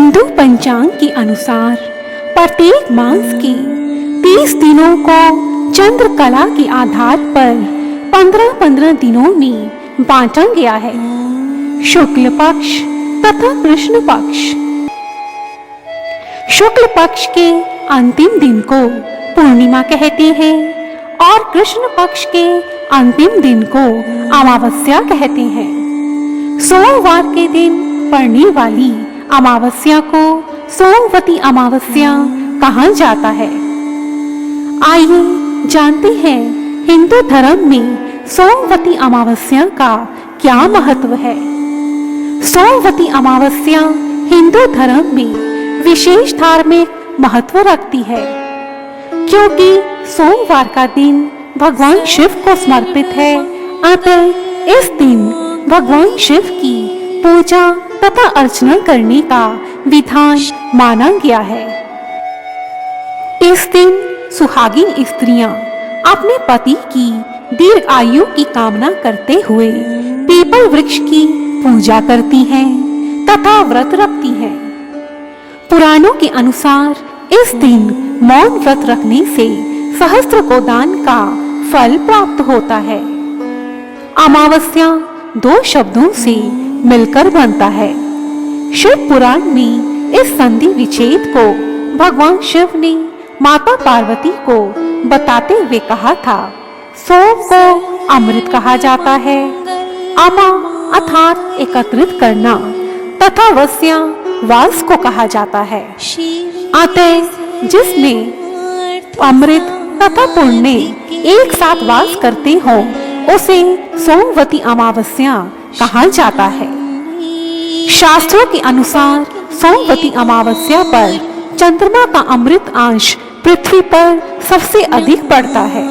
हिंदू पंचांग के अनुसार प्रत्येक मास के 30 दिनों को चंद्र कला के आधार पर 15-15 दिनों में बांटा गया है। शुक्ल पक्ष तथा कृष्ण पक्ष। शुक्ल पक्ष के अंतिम दिन को पूर्णिमा कहते हैं और कृष्ण पक्ष के अंतिम दिन को अमावस्या कहते हैं। सोमवार के दिन पड़ने वाली अमावस्या को सोमवती अमावस्या कहा जाता है। आइए जानते हैं हिंदू धर्म में सोमवती अमावस्या का क्या महत्व है। सोमवती अमावस्या हिंदू धर्म में विशेष धार्मिक महत्व रखती है, क्योंकि सोमवार का दिन भगवान शिव को समर्पित है। अतः इस दिन भगवान शिव की पूजा तथा अर्चना करने का विधान माना गया है। इस दिन सुहागिन स्त्रियां अपने पति की दीर्घ आयु की कामना करते हुए पीपल वृक्ष की पूजा करती हैं तथा व्रत रखती हैं। पुराणों के अनुसार इस दिन मौन व्रत रखने से सहस्त्र गोदान का फल प्राप्त होता है। अमावस्या 2 शब्दों से मिलकर बनता है। शिव पुराण में इस संधि विच्छेद को भगवान शिव ने माता पार्वती को बताते हुए कहा था। सोम को अमृत कहा जाता है। अमा अर्थात एकत्रित करना तथा वस्या वास को कहा जाता है। अतः जिसमें अमृत तथा पुण्य एक साथ वास करते हो उसे सोमवती अमावस्या कहा जाता है। शास्त्रों के अनुसार सोमवती अमावस्या पर चंद्रमा का अमृत अंश पृथ्वी पर सबसे अधिक पड़ता है।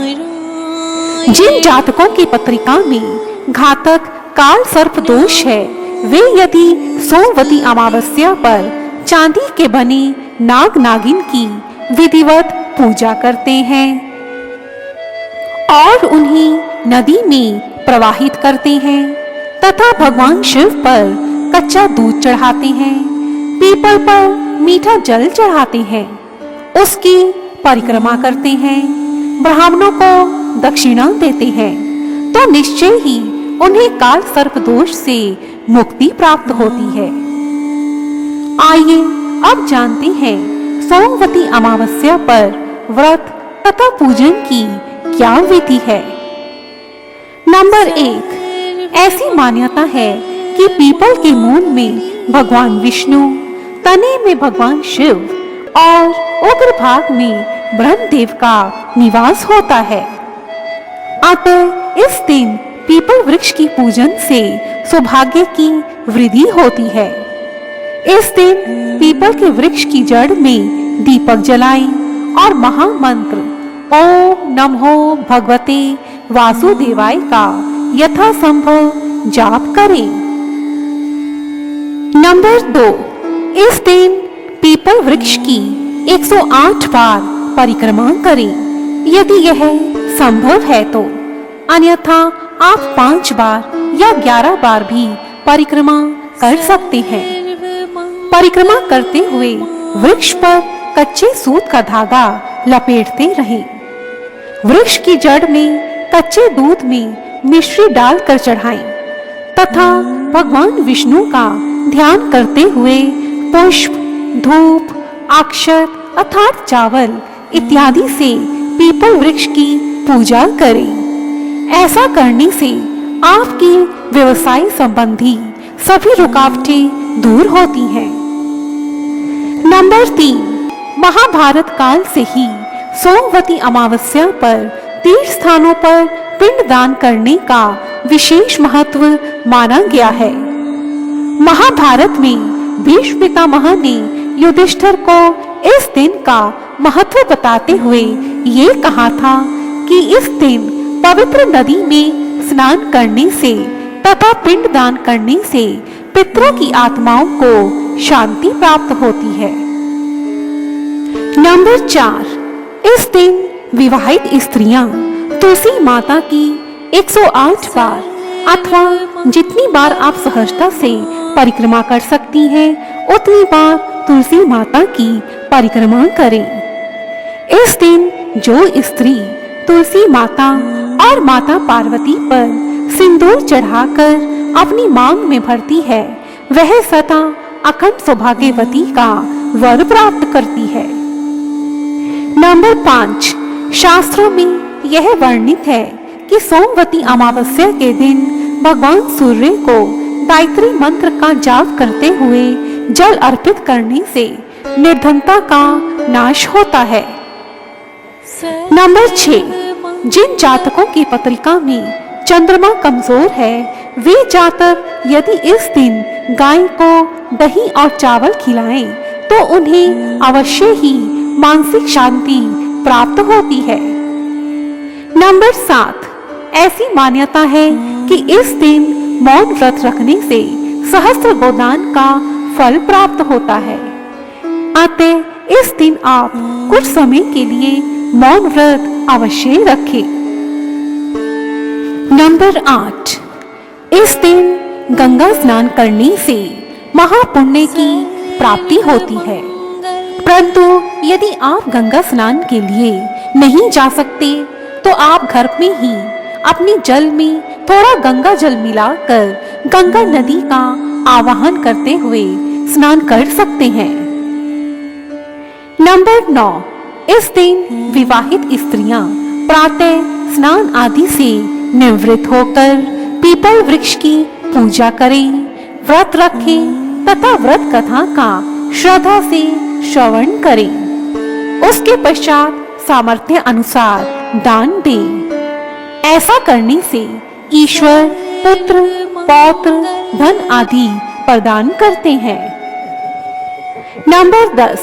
जिन जातकों की पत्रिका में घातक काल सर्प दोष है, वे यदि सोमवती अमावस्या पर चांदी के बने नाग नागिन की विधिवत पूजा करते हैं और उन्हें नदी में प्रवाहित करते हैं तथा भगवान शिव पर कच्चा दूध चढ़ाते हैं, पीपल पर मीठा जल चढ़ाते हैं, उसकी परिक्रमा करते हैं, ब्राह्मणों को दक्षिणा देते हैं, तो निश्चय ही उन्हें काल सर्प दोष से मुक्ति प्राप्त होती है। आइए अब जानते हैं सोमवती अमावस्या पर व्रत तथा पूजन की क्या विधि है। नंबर 1, ऐसी मान्यता है कि पीपल के मूल में भगवान विष्णु, तने में भगवान शिव और उग्र भाग में ब्रह्मदेव का निवास होता है। अतः इस दिन पीपल वृक्ष की पूजन से सौभाग्य की वृद्धि होती है। इस दिन पीपल के वृक्ष की जड़ में दीपक जलाएं और महामंत्र ओम नमो भगवते वासुदेवाय का यथासंभव जाप करें। नंबर 2, इस दिन पीपल वृक्ष की 108 बार परिक्रमा करें, यदि यह संभव है तो। अन्यथा आप 5 बार या 11 बार भी परिक्रमा कर सकते हैं। परिक्रमा करते हुए वृक्ष पर कच्चे सूत का धागा लपेटते रहें। वृक्ष की जड़ में कच्चे दूध में मिश्री डालकर चढ़ाएं तथा भगवान विष्णु का ध्यान करते हुए पुष्प, धूप, अक्षत अर्थात चावल इत्यादि से पीपल वृक्ष की पूजा करें। ऐसा करने से आपकी व्यवसाय संबंधी सभी रुकावटें दूर होती हैं। नंबर 3, महाभारत काल से ही सोमवती अमावस्या पर तीर्थ स्थानों पर पिंडदान करने का विशेष महत्व माना गया है। महाभारत में भीष्म पितामह ने युधिष्ठिर को इस दिन का महत्व बताते हुए ये कहा था कि इस दिन पवित्र नदी में स्नान करने से तथा पिंडदान करने से पितरों की आत्माओं को शांति प्राप्त होती है। नंबर 4, इस दिन विवाहित स्त्रियां तुलसी माता की 108 बार अथवा जितनी बार आप सहजता से परिक्रमा कर सकती हैं उतनी बार तुलसी माता की परिक्रमा करें। इस दिन जो स्त्री तुलसी माता और माता पार्वती पर सिंदूर चढ़ाकर अपनी मांग में भरती है, वह सदा अखंड सौभाग्यवती का वर प्राप्त करती है। नंबर 5, शास्त्रों में यह वर्णित है कि सोमवती अमावस्या के दिन भगवान सूर्य को गायत्री मंत्र का जाप करते हुए जल अर्पित करने से निर्धनता का नाश होता है। नंबर 6, जिन जातकों की पत्रिका में चंद्रमा कमजोर है, वे जातक यदि इस दिन गाय को दही और चावल खिलाएं तो उन्हें अवश्य ही मानसिक शांति प्राप्त होती है। नंबर 7, ऐसी मान्यता है कि इस दिन मौन व्रत रखने से सहस्त्र गोदान का फल प्राप्त होता है। अतः इस दिन आप कुछ समय के लिए मौन व्रत अवश्य रखें। नंबर 8, इस दिन गंगा स्नान करने से महापुण्य की प्राप्ति होती है। परंतु यदि आप गंगा स्नान के लिए नहीं जा सकते तो आप घर में ही अपने जल में थोड़ा गंगा जल मिलाकर गंगा नदी का आवाहन करते हुए स्नान कर सकते हैं। नंबर 9, इस दिन विवाहित स्त्रियां प्रातः स्नान आदि से निवृत्त होकर पीपल वृक्ष की पूजा करें, व्रत रखें तथा व्रत कथा का श्रद्धा से श्रवण करें। उसके पश्चात सामर्थ्य अनुसार दान दें। ऐसा करने से ईश्वर पुत्र, पौत्र, धन आदि प्रदान करते हैं। नंबर 10,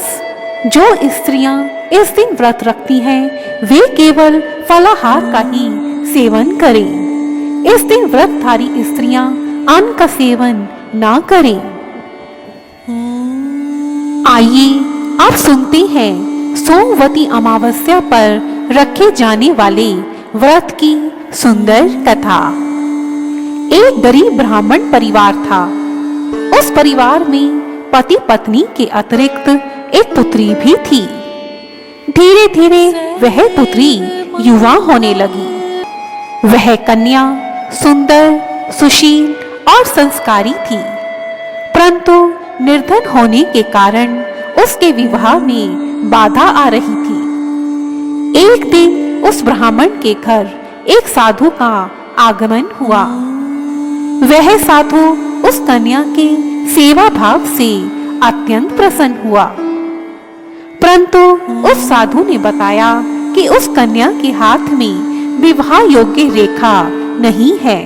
जो स्त्रियां इस दिन व्रत रखती हैं, वे केवल फलाहार का ही सेवन करें। इस दिन व्रतधारी स्त्रियां अन्न का सेवन ना करें। आइए अब सुनते हैं सोमवती अमावस्या पर रखे जाने वाले व्रत की सुंदर कथा। एक गरीब ब्राह्मण परिवार था। उस परिवार में पति पत्नी के अतिरिक्त एक पुत्री भी थी। धीरे धीरे वह पुत्री युवा होने लगी। वह कन्या सुंदर, सुशील और संस्कारी थी, परंतु निर्धन होने के कारण उसके विवाह में बाधा आ रही थी। एक दिन उस ब्राह्मण के घर एक साधु का आगमन हुआ। वह साधु उस कन्या के सेवा भाव से अत्यंत प्रसन्न हुआ, परंतु उस साधु ने बताया कि उस कन्या के हाथ में विवाह योग्य रेखा नहीं है।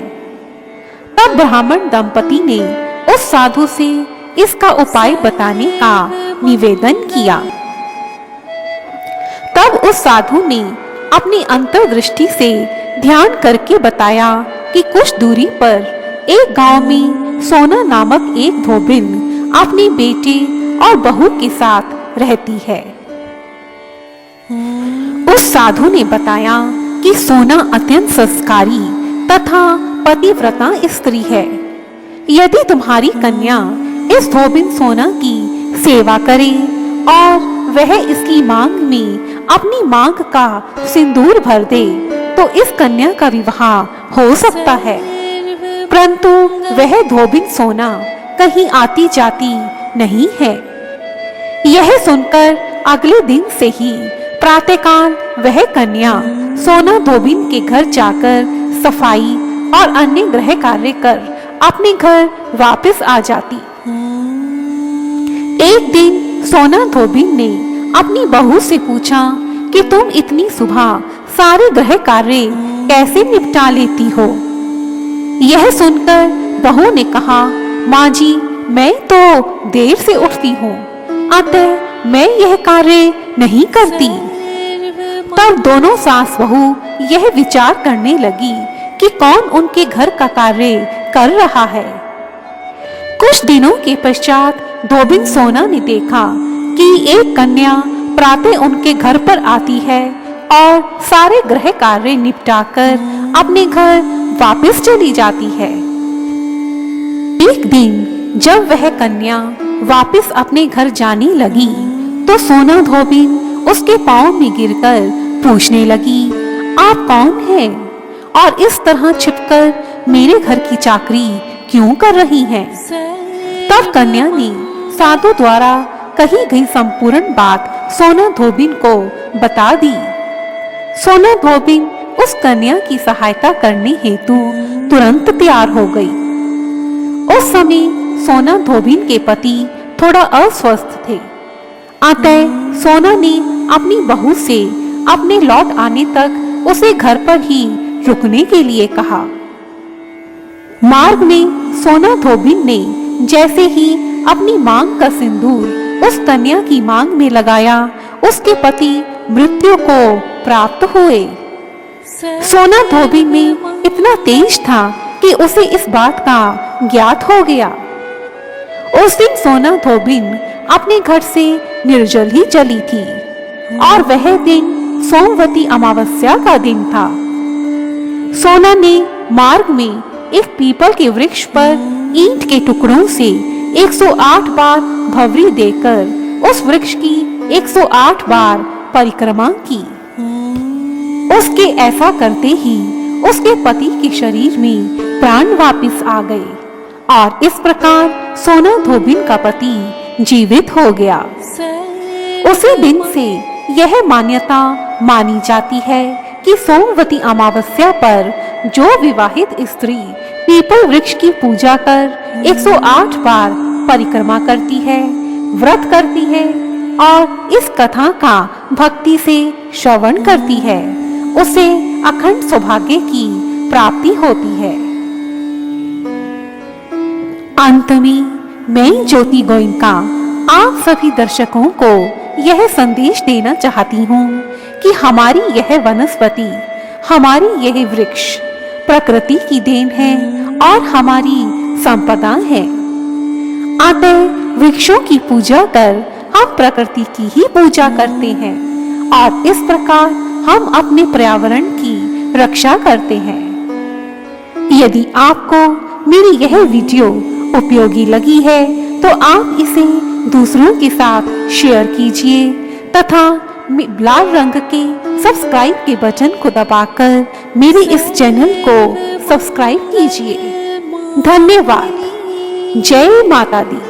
तब ब्राह्मण दंपति ने उस साधु से इसका उपाय बताने का निवेदन किया। तब उस साधु ने अपनी अंतर्दृष्टि से ध्यान करके बताया कि कुछ दूरी पर एक गांव में सोना नामक एक धोबिन अपने बेटे और बहू के साथ रहती है। उस साधु ने बताया कि सोना अत्यंत संस्कारी तथा पतिव्रता स्त्री है। यदि तुम्हारी कन्या इस धोबिन सोना की सेवा करे और वह इसकी मांग में अपनी मांग का सिंदूर भर दे तो इस कन्या का विवाह हो सकता है। परंतु वह धोबिन सोना कहीं आती जाती नहीं है। यह सुनकर अगले दिन से ही प्रातःकाल वह कन्या सोना धोबिन के घर जाकर सफाई और अन्य गृह कार्य कर अपने घर वापस आ जाती। एक दिन सोना धोबिन ने अपनी बहू से पूछा कि तुम इतनी सुबह सारे गृह कार्य कैसे निपटा लेती हो। यह सुनकर बहू ने कहा, माँ जी, मैं तो देर से उठती हूँ, अतः मैं यह कार्य नहीं करती। तब दोनों सास बहू यह विचार करने लगी कि कौन उनके घर का कार्य कर रहा है। कुछ दिनों के पश्चात धोबिन सोना ने देखा कि एक कन्या प्रातः उनके घर पर आती है और सारे गृह कार्य निपटाकर अपने घर वापस चली जाती है। एक दिन जब वह कन्या वापस अपने घर जाने लगी तो सोना धोबिन उसके पांव में गिरकर पूछने लगी, आप कौन हैं और इस तरह छिपकर मेरे घर की चाकरी क्यों कर रही हैं? तब कन्या ने साधु द्वारा कही गई संपूर्ण बात सोना धोबिन को बता दी। सोना धोबिन उस कन्या की सहायता करने हेतु तुरंत तैयार हो गई। उस समय सोना धोबिन के पति थोड़ा अस्वस्थ थे, अतः सोना ने अपनी बहू से अपने लौट आने तक उसे घर पर ही रुकने के लिए कहा। मार्ग में सोना धोबिन ने जैसे ही अपनी मांग का सिंदूर उस कन्या की मांग में लगाया, उसके पति मृत्यु को प्राप्त हुए। सोना धोबिन में इतना तेज था कि उसे इस बात का ज्ञात हो गया। उस दिन सोना धोबिन अपने घर से निर्जल ही चली थी और वह दिन सोमवती अमावस्या का दिन था। सोना ने मार्ग में एक पीपल के वृक्ष पर ईंट के टुकड़ों से 108 बार भंवरी देकर उस वृक्ष की 108 बार परिक्रमा की। उसके ऐसा करते ही उसके पति के शरीर में प्राण वापस आ गए और इस प्रकार सोना धोबिन का पति जीवित हो गया। उसी दिन से यह मान्यता मानी जाती है कि सोमवती अमावस्या पर जो विवाहित स्त्री पीपल वृक्ष की पूजा कर 108 बार परिक्रमा करती है, व्रत करती है और इस कथा का भक्ति से श्रवण करती है, उसे अखंड सौभाग्य की प्राप्ति होती है। अंत में मैं ज्योति गोयनका आप सभी दर्शकों को यह संदेश देना चाहती हूँ कि हमारी यह वनस्पति, हमारी यह वृक्ष प्रकृति की देन है और हमारी संपदा है। अतः वृक्षों की पूजा कर हम प्रकृति की ही पूजा करते हैं और इस प्रकार हम अपने पर्यावरण की रक्षा करते हैं। यदि आपको मेरी यह वीडियो उपयोगी लगी है तो आप इसे दूसरों के साथ शेयर कीजिए तथा लाल रंग के सब्सक्राइब के बटन को दबाकर मेरे इस चैनल को सब्सक्राइब कीजिए। धन्यवाद। जय माता दी।